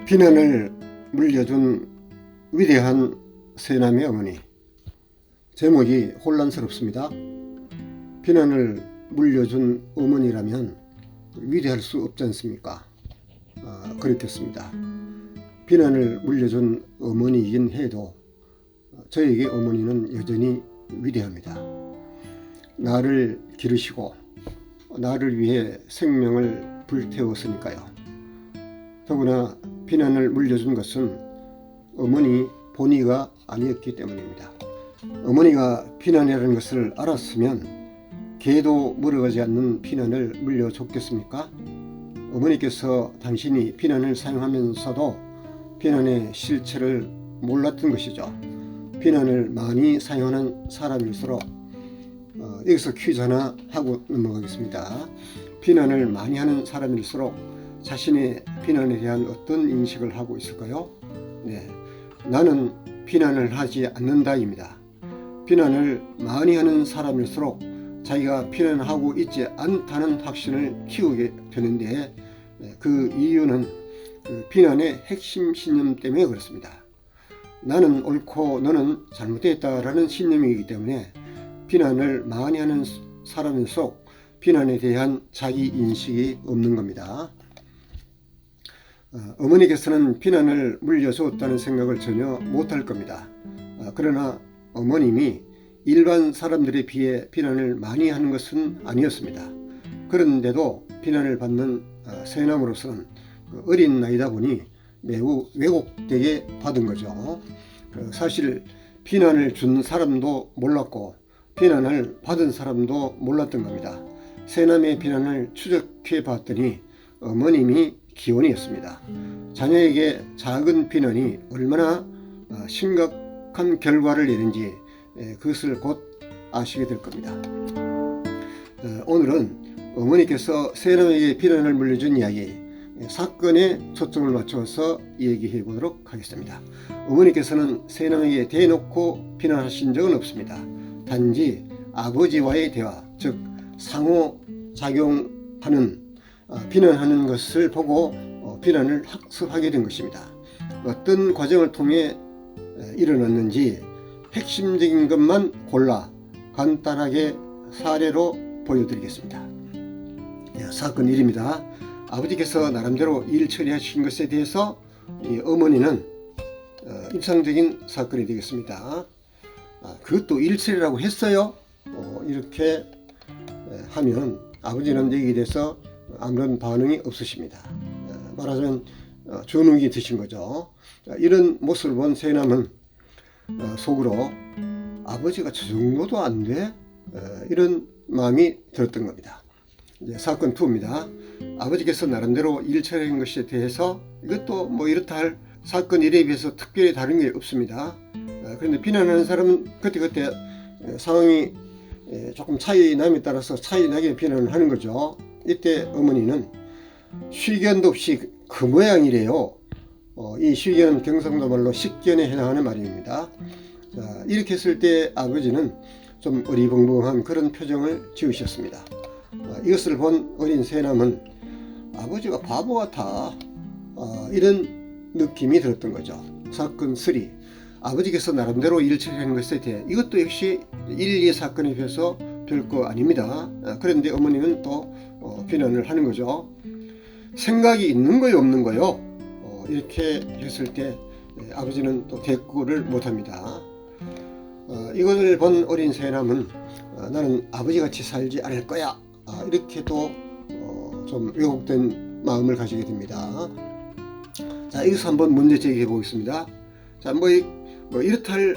비난을 물려준 위대한 세남의 어머니. 제목이 혼란스럽습니다. 비난을 물려준 어머니라면 위대할 수 없지 않습니까? 그렇겠습니다. 비난을 물려준 어머니이긴 해도 저에게 어머니는 여전히 위대합니다. 나를 기르시고 나를 위해 생명을 불태웠으니까요. 더구나 비난을 물려준 것은 어머니 본의가 아니었기 때문입니다. 어머니가 비난이라는 것을 알았으면 개도 물어가지 않는 비난을 물려줬겠습니까? 어머니께서 당신이 비난을 사용하면서도 비난의 실체를 몰랐던 것이죠. 비난을 많이 사용하는 사람일수록 여기서 퀴즈 하나 하고 넘어가겠습니다. 비난을 많이 하는 사람일수록 자신의 비난에 대한 어떤 인식을 하고 있을까요? 네, 나는 비난을 하지 않는다입니다. 비난을 많이 하는 사람일수록 자기가 비난하고 있지 않다는 확신을 키우게 되는데 그 이유는 그 비난의 핵심 신념 때문에 그렇습니다. 나는 옳고 너는 잘못됐다라는 신념이기 때문에 비난을 많이 하는 사람일수록 비난에 대한 자기 인식이 없는 겁니다. 어머니께서는 비난을 물려주었다는 생각을 전혀 못할 겁니다. 그러나 어머님이 일반 사람들에 비해 비난을 많이 하는 것은 아니었습니다. 그런데도 비난을 받는 세남으로서는 어린 나이다 보니 매우 왜곡되게 받은 거죠. 사실 비난을 준 사람도 몰랐고 비난을 받은 사람도 몰랐던 겁니다. 세남의 비난을 추적해 봤더니 어머님이 기원이었습니다. 자녀에게 작은 비난이 얼마나 심각한 결과를 내는지 그것을 곧 아시게 될 겁니다. 오늘은 어머니께서 세남에게 비난을 물려준 이야기, 사건에 초점을 맞춰서 얘기해 보도록 하겠습니다. 어머니께서는 세남에게 대놓고 비난하신 적은 없습니다. 단지 아버지와의 대화, 즉 상호작용하는 비난하는 것을 보고 비난을 학습하게 된 것입니다. 어떤 과정을 통해 일어났는지 핵심적인 것만 골라 간단하게 사례로 보여드리겠습니다. 사건 1입니다. 아버지께서 나름대로 일 처리하신 것에 대해서 어머니는 입상적인 사건이 되겠습니다. 그것도 일 처리라고 했어요? 이렇게 하면 아버지는 여기에 대해서 아무런 반응이 없으십니다. 말하자면 주눅이 드신 거죠. 이런 모습을 본 세남은 속으로 아버지가 저 정도도 안 돼? 이런 마음이 들었던 겁니다. 이제 사건 2입니다. 아버지께서 나름대로 일 처리한 것에 대해서 이것도 뭐 이렇다 할 사건 1에 비해서 특별히 다른 게 없습니다. 그런데 비난하는 사람은 그때 상황이 조금 차이 남에 따라서 차이 나게 비난을 하는 거죠. 이때 어머니는 쉬견도 없이 그 모양이래요. 이 쉬견은 경상도 말로 식견에 해당하는 말입니다. 자, 이렇게 했을 때 아버지는 좀 어리벙벙한 그런 표정을 지으셨습니다. 이것을 본 어린 세남은 아버지가 바보 같아, 이런 느낌이 들었던 거죠. 사건 3, 아버지께서 나름대로 일 처리하는 것에 대해 이것도 역시 1, 2 사건에 비해서 별거 아닙니다. 그런데 어머니는 또 비난을 하는 거죠. 생각이 있는 거요 없는 거요? 이렇게 했을 때 아버지는 또 대꾸를 못합니다. 이것을 본 어린 세남은 나는 아버지같이 살지 않을 거야, 이렇게 또 좀 왜곡된 마음을 가지게 됩니다. 자, 여기서 한번 문제 제기해 보겠습니다. 자, 뭐 이렇다 할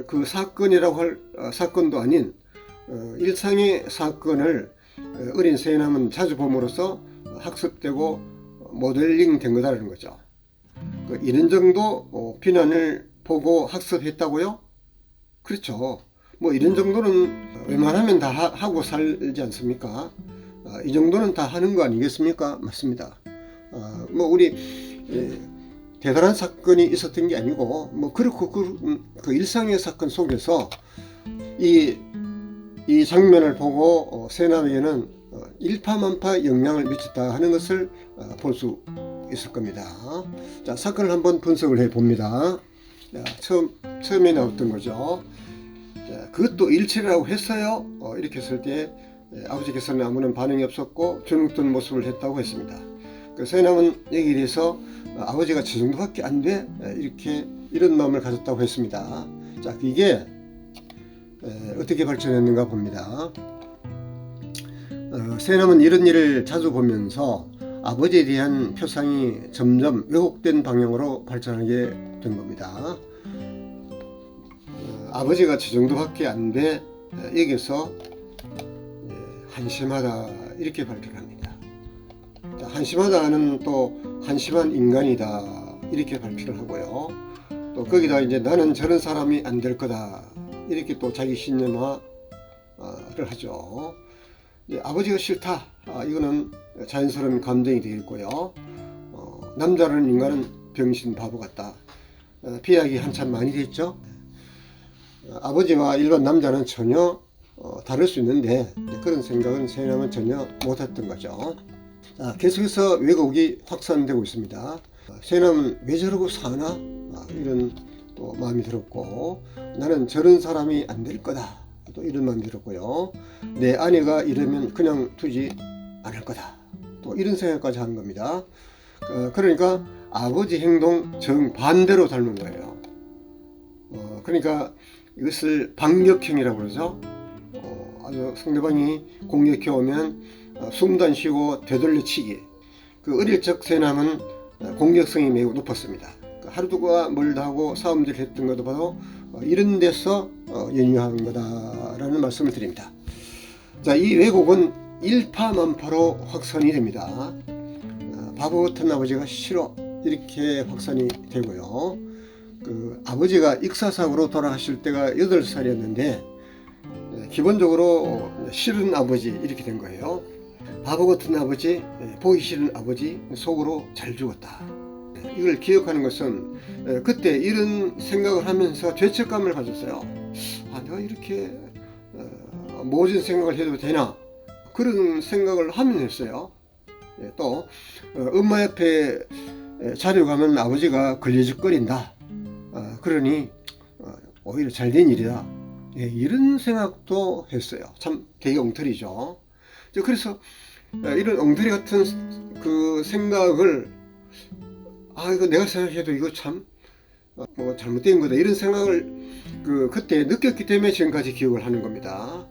그 사건이라고 할 사건도 아닌 일상의 사건을 어린 세남은 자주 봄으로써 학습되고 모델링 된 거다라는 거죠. 이런 정도 비난을 보고 학습했다고요? 그렇죠. 뭐 이런 정도는 웬만하면 다 하고 살지 않습니까? 이 정도는 다 하는 거 아니겠습니까? 맞습니다. 뭐 우리 대단한 사건이 있었던 게 아니고 뭐 그렇고 그 일상의 사건 속에서 이 장면을 보고 세남에게는 일파만파 영향을 미쳤다 하는 것을 볼 수 있을 겁니다. 자, 사건을 한번 분석을 해 봅니다. 자, 처음에 나왔던 거죠. 자, 그것도 일치라고 했어요. 이렇게 했을 때 아버지께서는 아무런 반응이 없었고 주눅든 모습을 했다고 했습니다. 그 세남은 얘기에 대해서 아버지가 저 정도밖에 안 돼, 이런 마음을 가졌다고 했습니다. 자, 이게 어떻게 발전했는가 봅니다. 세남은 이런 일을 자주 보면서 아버지에 대한 표상이 점점 왜곡된 방향으로 발전하게 된 겁니다. 아버지가 저 정도밖에 안 돼, 여기서 한심하다, 이렇게 발표합니다. 한심하다는 또 한심한 인간이다, 이렇게 발표를 하고요. 또 거기다 이제 나는 저런 사람이 안 될 거다, 이렇게 또 자기 신념화를 하죠. 아버지가 싫다, 이거는 자연스러운 감정이 되겠고요. 남자라는 인간은 병신 바보 같다, 비약이 한참 많이 됐죠. 아버지와 일반 남자는 전혀 다를 수 있는데 그런 생각은 세남은 전혀 못했던 거죠. 자, 계속해서 왜곡이 확산되고 있습니다. 세남은 왜 저러고 사나, 이런 또 마음이 들었고, 나는 저런 사람이 안 될 거다, 또 이런 마음이 들었고요. 내 아내가 이러면 그냥 두지 않을 거다, 또 이런 생각까지 하는 겁니다. 그러니까 아버지 행동 정반대로 닮은 거예요. 그러니까 이것을 반격형이라고 그러죠. 아주 상대방이 공격해 오면 숨도 안 쉬고 되돌려치기. 그 어릴 적 세남은 공격성이 매우 높았습니다. 하루두가 멀다 하고 싸움질 했던 것도 봐도 이런 데서 연유한 거다라는 말씀을 드립니다. 자, 이 왜곡은 일파만파로 확산이 됩니다. 바보 같은 아버지가 싫어, 이렇게 확산이 되고요. 그 아버지가 익사사고로 돌아가실 때가 8살이었는데 기본적으로 싫은 아버지, 이렇게 된 거예요. 바보 같은 아버지, 보기 싫은 아버지, 속으로 잘 죽었다. 이걸 기억하는 것은 그때 이런 생각을 하면서 죄책감을 가졌어요. 내가 이렇게 모진 생각을 해도 되나, 그런 생각을 하면 했어요. 또 엄마 옆에 자료 가면 아버지가 걸려질거린다, 그러니 오히려 잘된 일이다, 이런 생각도 했어요. 참 되게 엉터리죠. 그래서 이런 엉터리 같은 그 생각을, 이거 내가 생각해도 이거 참 잘못된 거다, 이런 생각을 그때 느꼈기 때문에 지금까지 기억을 하는 겁니다.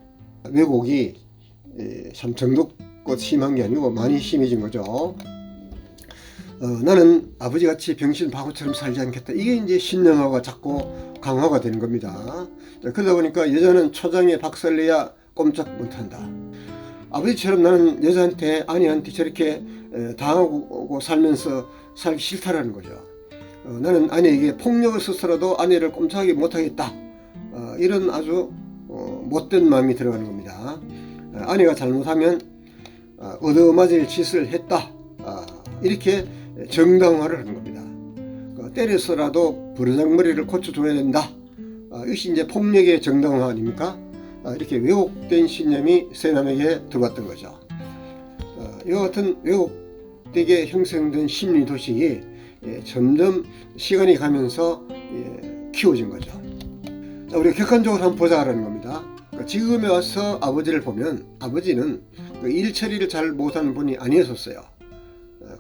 왜곡이 참 정도껏 심한 게 아니고 많이 심해진 거죠. 나는 아버지같이 병신 바보처럼 살지 않겠다, 이게 이제 신념화가 자꾸 강화가 되는 겁니다. 그러다 보니까 여자는 초장에 박살내야 꼼짝 못한다. 아버지처럼 나는 여자한테, 아내한테 저렇게 당하고 살면서 살기 싫다라는 거죠. 나는 아내에게 폭력을 써서라도 아내를 꼼짝하게 못하겠다, 이런 아주 못된 마음이 들어가는 겁니다. 아내가 잘못하면 얻어맞을 짓을 했다, 이렇게 정당화를 하는 겁니다. 때려서라도 버르장머리를 고쳐줘야 된다, 이것이 이제 폭력의 정당화 아닙니까? 이렇게 왜곡된 신념이 세남에게 들어왔던 거죠. 이와 같은 왜곡되게 형성된 심리 도식이 점점 시간이 가면서 키워진 거죠. 자, 우리가 객관적으로 한번 보자라는 겁니다. 지금에 와서 아버지를 보면 아버지는 일 처리를 잘 못하는 분이 아니었었어요.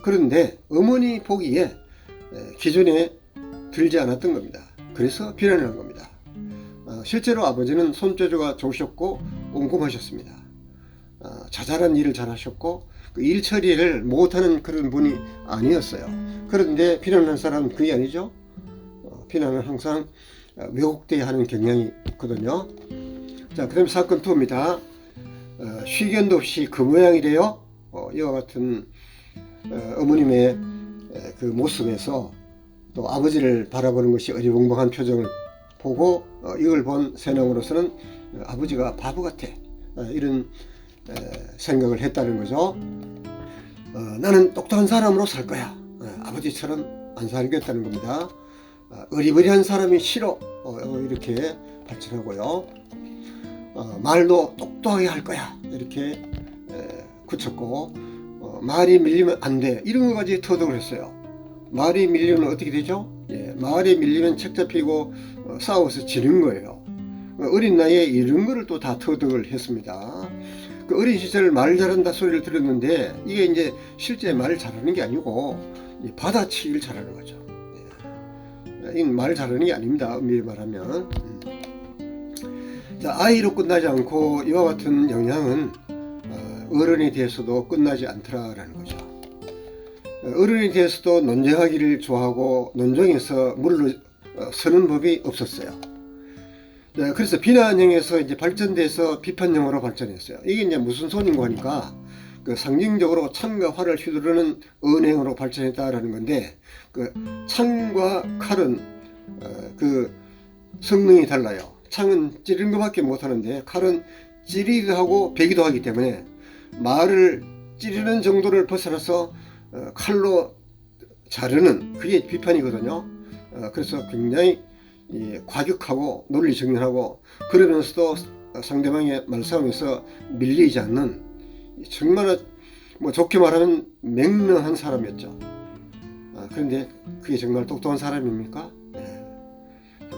그런데 어머니 보기에 기존에 들지 않았던 겁니다. 그래서 비난을 한 겁니다. 실제로 아버지는 손재주가 좋으셨고 꼼꼼하셨습니다. 자잘한 일을 잘하셨고 그 일 처리를 못하는 그런 분이 아니었어요. 그런데 비난하는 사람은 그게 아니죠. 비난은 항상 왜곡되어야 하는 경향이 있거든요. 자, 그 다음 사건 2입니다. 쉬견도 없이 그 모양이래요. 이와 같은 어머님의 그 모습에서 또 아버지를 바라보는 것이 어리벙벙한 표정을 보고 이걸 본 세남으로서는 아버지가 바보 같아, 이런 생각을 했다는 거죠. 나는 똑똑한 사람으로 살 거야, 아버지처럼 안 살겠다는 겁니다. 어리버리한 사람이 싫어, 이렇게 발전하고요. 말도 똑똑하게 할 거야, 이렇게 굳혔고, 말이 밀리면 안 돼, 이런 것까지 터득을 했어요. 말이 밀리면 어떻게 되죠? 말이 밀리면 책 잡히고 싸워서 지는 거예요. 어린 나이에 이런 거를 또 다 터득을 했습니다. 그 어린 시절 말 잘한다 소리를 들었는데 이게 이제 실제 말을 잘하는 게 아니고 받아치기를 잘하는 거죠. 이건 말 잘하는 게 아닙니다. 엄밀히 말하면. 자, 아이로 끝나지 않고 이와 같은 영향은 어른이 돼서도 끝나지 않더라라는 거죠. 어른이 돼서도 논쟁하기를 좋아하고 논쟁에서 물러서는 법이 없었어요. 그래서 비난형에서 이제 발전돼서 비판형으로 발전했어요. 이게 이제 무슨 소린가 하니까 그 상징적으로 창과 활을 휘두르는 언행으로 발전했다라는 건데, 그 창과 칼은 그 성능이 달라요. 창은 찌르는 것밖에 못하는데 칼은 찌르기도 하고 베기도 하기 때문에 말을 찌르는 정도를 벗어나서 칼로 자르는, 그게 비판이거든요. 그래서 굉장히 과격하고 논리정연하고, 그러면서도 상대방의 말싸움에서 밀리지 않는, 정말 뭐 좋게 말하면 맹랑한 사람이었죠. 그런데 그게 정말 똑똑한 사람입니까?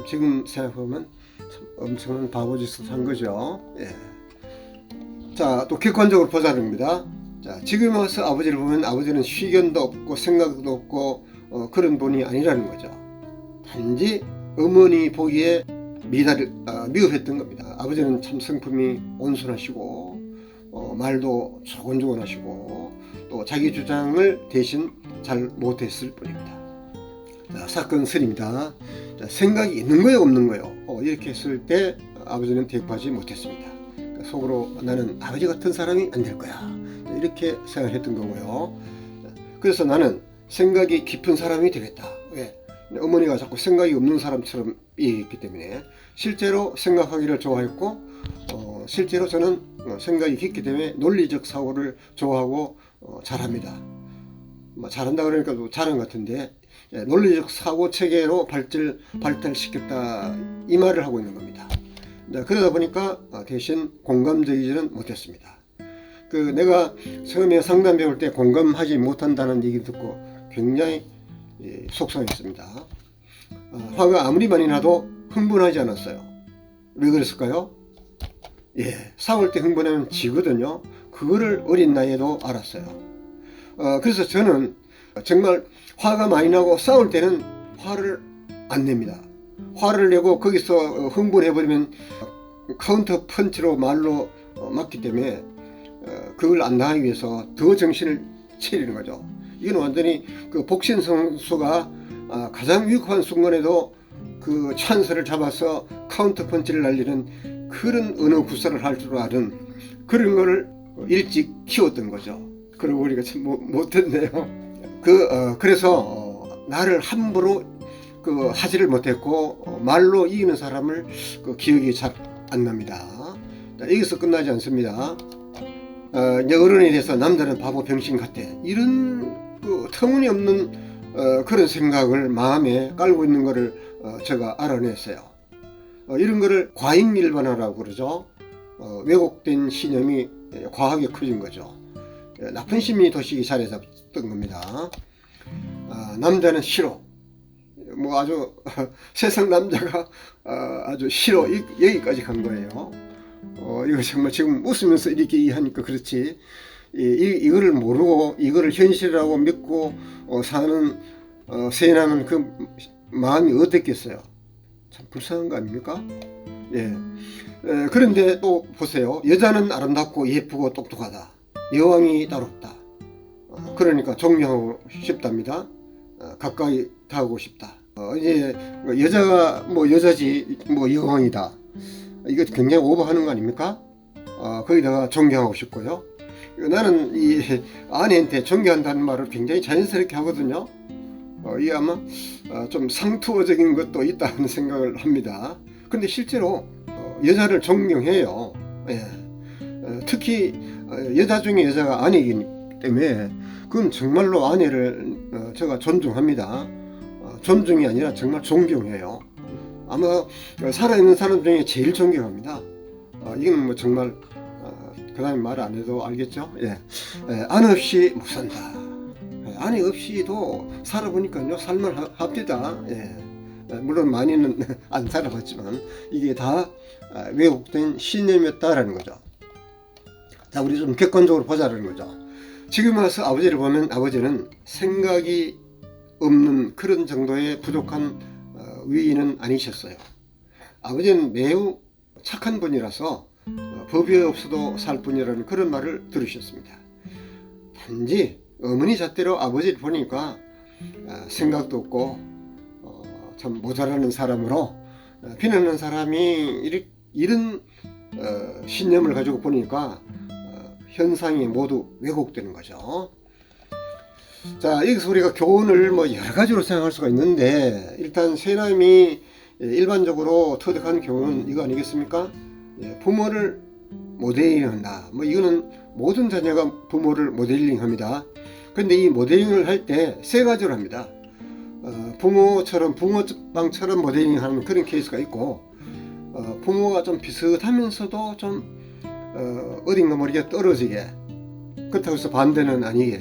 지금 생각해보면 참 엄청난 바보짓을 한 거죠. 자, 또 객관적으로 보자는 겁니다. 자, 지금 와서 아버지를 보면 아버지는 쉬견도 없고 생각도 없고 그런 분이 아니라는 거죠. 단지 어머니 보기에 미흡했던 겁니다. 아버지는 참 성품이 온순하시고 말도 조곤조곤하시고 또 자기 주장을 대신 잘 못했을 뿐입니다. 자, 사건 3입니다. 자, 생각이 있는 거예요, 없는 거예요? 이렇게 했을 때 아버지는 대꾸하지 못했습니다. 그러니까 속으로 나는 아버지 같은 사람이 안 될 거야, 이렇게 생각했던 거고요. 그래서 나는 생각이 깊은 사람이 되겠다. 왜? 어머니가 자꾸 생각이 없는 사람처럼 얘기했기 때문에 실제로 생각하기를 좋아했고, 실제로 저는 생각이 깊기 때문에 논리적 사고를 좋아하고 잘합니다. 잘한다 그러니까 또 잘한 것 같은데, 논리적 사고 체계로 발달시켰다, 이 말을 하고 있는 겁니다. 그러다 보니까 대신 공감적이지는 못했습니다. 내가 처음에 상담 배울 때 공감하지 못한다는 얘기 듣고 굉장히 속상했습니다. 화가 아무리 많이 나도 흥분하지 않았어요. 왜 그랬을까요? 싸울 때 흥분하면 지거든요. 그거를 어린 나이에도 알았어요. 그래서 저는 정말 화가 많이 나고 싸울 때는 화를 안 냅니다. 화를 내고 거기서 흥분해버리면 카운터 펀치로 말로 맞기 때문에 그걸 안 당하기 위해서 더 정신을 차리는 거죠. 이건 완전히 그 복싱 선수가 가장 위급한 순간에도 그 찬스를 잡아서 카운터 펀치를 날리는 그런 언어 구사를 할 줄 아는 그런 거를 일찍 키웠던 거죠. 그러고 우리가 참 못했네요. 그래서 나를 함부로 하지를 못했고 말로 이기는 사람을 기억이 잘 안 납니다. 여기서 끝나지 않습니다. 이제 어른이 돼서 남자는 바보 병신 같아, 이런 터무니없는 그런 생각을 마음에 깔고 있는 거를 제가 알아냈어요. 이런 거를 과잉일반화라고 그러죠. 왜곡된 신념이 과하게 커진 거죠. 나쁜 심리 도식이 자리 잡던 겁니다. 남자는 싫어, 아주 세상 남자가 아주 싫어, 여기까지 간 거예요. 이거 정말 지금 웃으면서 이렇게 이해하니까 그렇지, 이거를 모르고 이거를 현실이라고 믿고 사는 세인하는 그 마음이 어땠겠어요. 참 불쌍한 거 아닙니까? 그런데 또 보세요. 여자는 아름답고 예쁘고 똑똑하다, 여왕이 따로 없다. 그러니까 존경하고 싶답니다. 가까이 다가오고 싶다. 이제 여자가 여자지 여왕이다, 이거 굉장히 오버하는 거 아닙니까? 거기다가 존경하고 싶고요. 나는 이 아내한테 존경한다는 말을 굉장히 자연스럽게 하거든요. 이게 아마 좀 상투어적인 것도 있다는 생각을 합니다. 근데 실제로 여자를 존경해요. 특히 여자 중에 여자가 아내이기 때문에 그건 정말로 아내를 제가 존중합니다. 존중이 아니라 정말 존경해요. 아마 살아있는 사람 중에 제일 존경합니다. 이건 정말 그 다음에 말 안 해도 알겠죠? 예. 아내 없이 못 산다. 아내 없이도 살아보니까요, 살만합니다. 예. 물론 많이는 안 살아봤지만 이게 다 왜곡된 신념이었다라는 거죠. 자, 우리 좀 객관적으로 보자라는 거죠. 지금 와서 아버지를 보면 아버지는 생각이 없는 그런 정도의 부족한 위인은 아니셨어요. 아버지는 매우 착한 분이라서 법이 없어도 살 뿐이라는 그런 말을 들으셨습니다. 단지 어머니 잣대로 아버지를 보니까 생각도 없고 참 모자라는 사람으로 비난하는 사람이 이런 신념을 가지고 보니까 현상이 모두 왜곡되는 거죠. 자, 여기서 우리가 교훈을 뭐 여러 가지로 생각할 수가 있는데, 일단 세남이 일반적으로 터득한 교훈은 이거 아니겠습니까? 부모를 모델링한다. 뭐 이거는 모든 자녀가 부모를 모델링합니다. 그런데 이 모델링을 할 때 세 가지로 합니다. 부모방처럼 모델링하는 그런 케이스가 있고, 부모가 좀 비슷하면서도 좀 어딘가 모르게 떨어지게, 그렇다고 해서 반대는 아니게,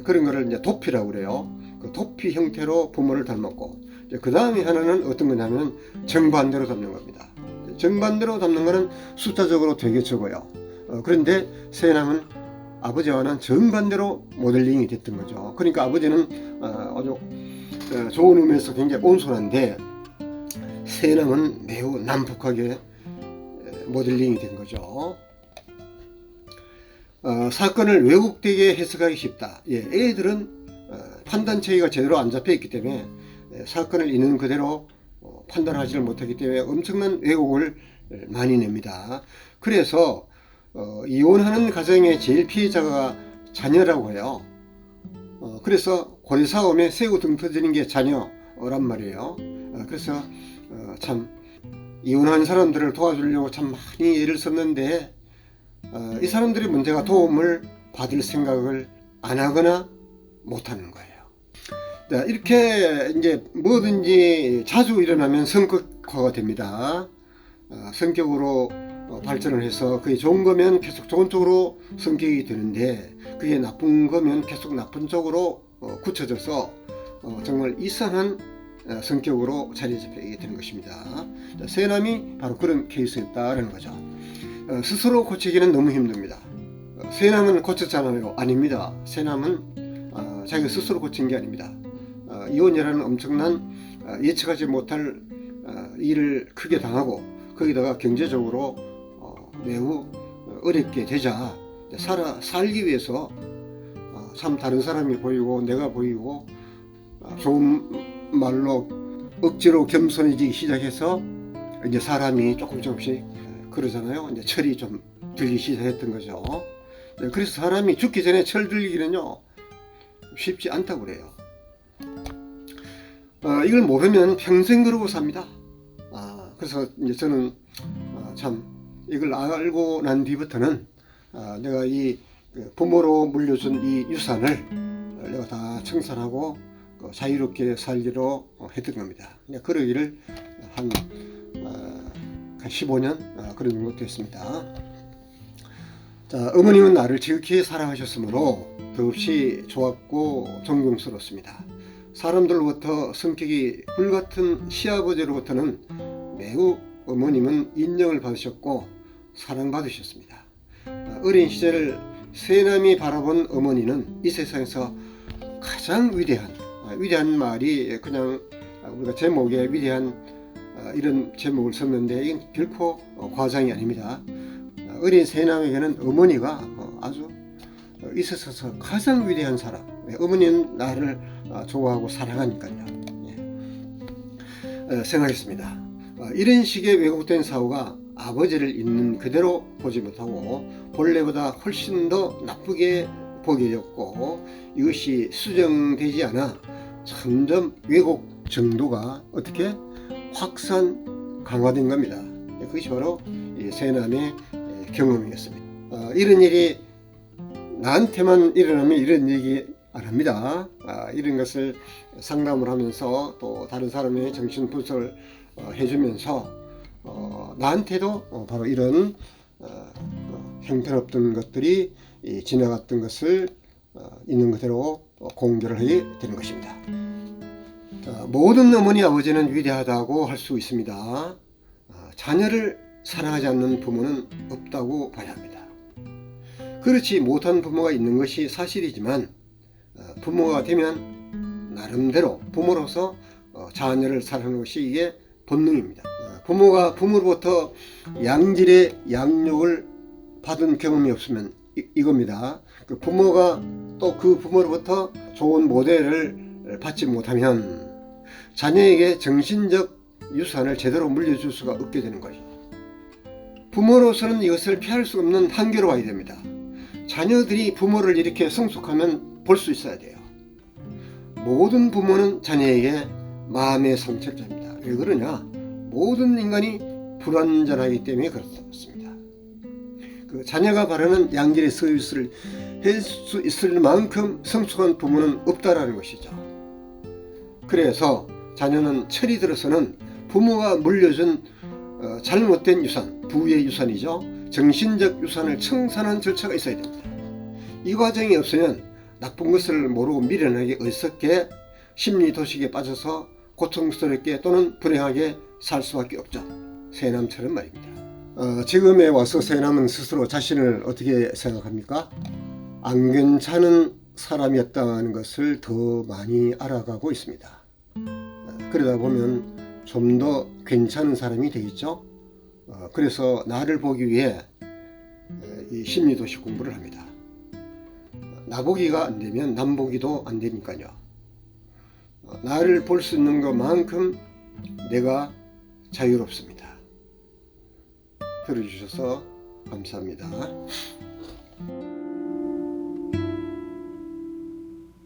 그런 거를 이제 도피라고 그래요. 그 도피 형태로 부모를 닮았고, 그 다음에 하나는 어떤 거냐면 정반대로 닮는 겁니다. 정반대로 닮는 거는 숫자적으로 되게 적어요. 그런데 세남은 아버지와는 정반대로 모델링이 됐던 거죠. 그러니까 아버지는 아주 좋은 의미에서 굉장히 온순한데, 세남은 매우 난폭하게 모델링이 된 거죠. 사건을 왜곡되게 해석하기 쉽다. 애들은 판단 체계가 제대로 안 잡혀 있기 때문에 사건을 있는 그대로 판단하지를 못하기 때문에 엄청난 왜곡을 많이 냅니다. 그래서 이혼하는 가정의 제일 피해자가 자녀라고 해요. 그래서 고리싸움에 새우 등 터지는 게 자녀란 말이에요. 그래서 참 이혼한 사람들을 도와주려고 참 많이 애를 썼는데, 이 사람들의 문제가 도움을 받을 생각을 안 하거나 못하는 거예요. 자, 이렇게 이제 뭐든지 자주 일어나면 성격화가 됩니다. 성격으로 발전을 해서 그게 좋은 거면 계속 좋은 쪽으로 성격이 되는데, 그게 나쁜 거면 계속 나쁜 쪽으로 굳혀져서 정말 이상한 성격으로 자리 잡히게 되는 것입니다. 자, 세남이 바로 그런 케이스였다라는 거죠. 스스로 고치기는 너무 힘듭니다. 세남은 고쳤잖아요. 아닙니다. 세남은 자기가 스스로 고친 게 아닙니다. 이혼이라는 엄청난 예측하지 못할 일을 크게 당하고, 거기다가 경제적으로 매우 어렵게 되자 살기 위해서 참 다른 사람이 보이고 내가 보이고 좋은 말로 억지로 겸손해지기 시작해서 이제 사람이 조금씩 그러잖아요. 이제 철이 좀 들기 시작했던 거죠. 그래서 사람이 죽기 전에 철 들기는요 쉽지 않다고 그래요. 이걸 모르면 평생 그러고 삽니다. 그래서 이제 저는 참 이걸 알고 난 뒤부터는 내가 이 부모로 물려준 이 유산을 내가 다 청산하고 자유롭게 살기로 했던 겁니다. 그러기를 한 15년 그런 정도 됐습니다. 자, 어머님은 나를 지극히 사랑하셨으므로 더없이 좋았고 존경스럽습니다. 사람들로부터 성격이 불같은 시아버지로부터는 매우 어머님은 인정을 받으셨고 사랑받으셨습니다. 어린 시절 세남이 바라본 어머니는 이 세상에서 가장 위대한 말이 그냥 우리가 제목에 위대한 이런 제목을 썼는데 이건 결코 과장이 아닙니다. 어린 세남에게는 어머니가 아주 이 세상에서 가장 위대한 사람. 어머니는 나를 좋아하고 사랑하니까요. 생각했습니다. 이런 식의 왜곡된 사고가 아버지를 있는 그대로 보지 못하고 본래보다 훨씬 더 나쁘게 보게 되었고, 이것이 수정되지 않아 점점 왜곡 정도가 어떻게 확산 강화된 겁니다. 그것이 바로 세남의 경험이었습니다. 이런 일이 나한테만 일어나면 이런 얘기 안 합니다. 이런 것을 상담을 하면서 또 다른 사람의 정신 분석을 해주면서 나한테도 바로 이런 형편없던 것들이 지나갔던 것을 있는 그대로 공개를 하게 되는 것입니다. 자, 모든 어머니 아버지는 위대하다고 할 수 있습니다. 자녀를 사랑하지 않는 부모는 없다고 봐야 합니다. 그렇지 못한 부모가 있는 것이 사실이지만 부모가 되면 나름대로 부모로서 자녀를 사랑하는 것이 이게 본능입니다. 부모가 부모로부터 양질의 양육을 받은 경험이 없으면 이겁니다. 그 부모가 또 그 부모로부터 좋은 모델을 받지 못하면 자녀에게 정신적 유산을 제대로 물려줄 수가 없게 되는 거죠. 부모로서는 이것을 피할 수 없는 한계로 와야 됩니다. 자녀들이 부모를 이렇게 성숙하면 볼 수 있어야 돼요. 모든 부모는 자녀에게 마음의 상처를 줍니다. 왜 그러냐? 모든 인간이 불완전하기 때문에 그렇습니다. 그 자녀가 바라는 양질의 서비스를 할 수 있을 만큼 성숙한 부모는 없다라는 것이죠. 그래서 자녀는 철이 들어서는 부모가 물려준 잘못된 유산, 부의 유산이죠. 정신적 유산을 청산하는 절차가 있어야 됩니다. 이 과정이 없으면 나쁜 것을 모르고 미련하게 어리석게 심리도식에 빠져서 고통스럽게 또는 불행하게 살 수밖에 없죠. 세남처럼 말입니다. 지금에 와서 세남은 스스로 자신을 어떻게 생각합니까? 안 괜찮은 사람이었다는 것을 더 많이 알아가고 있습니다. 그러다 보면 좀 더 괜찮은 사람이 되겠죠. 그래서 나를 보기 위해 이 심리도식 공부를 합니다. 나보기가 안 되면 남보기도 안 되니까요. 나를 볼 수 있는 것만큼 내가 자유롭습니다. 들어주셔서 감사합니다.